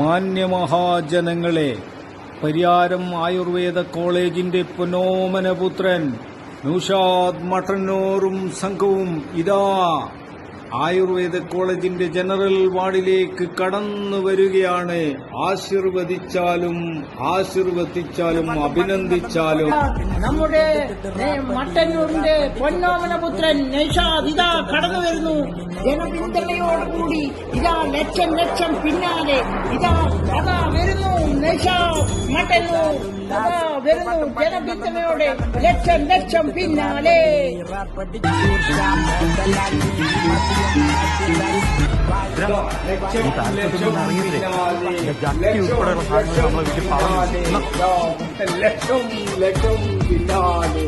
മാന്യമഹാജനങ്ങളെ, പരിയാരം ആയുർവേദ കോളേജിന്റെ പൊന്നോമനപുത്രൻ നൗഷാദ് മട്ടന്നൂറും സംഘവും ഇതാ ആയുർവേദ കോളേജിന്റെ ജനറൽ വാർഡിലേക്ക് കടന്നു വരികയാണ്. ആശീർവദിച്ചാലും അഭിനന്ദിച്ചാലും നമ്മുടെ മട്ടന്നൂരിന്റെ പൊന്നോമനപുത്രൻ നൗഷാദ് ഇതാ കടന്നു വരുന്നു. ജനപിന്തുണയോടുകൂടി ഇതാ ലക്ഷം പിന്നാലെ ഇതാ വരുന്നു നൗഷാദ് മട്ടന്നൂർ. വരുന്നു ജനപിന്തുണയോടെ ലക്ഷം പിന്നാലെ. ലക്ഷം പിന്നാലെ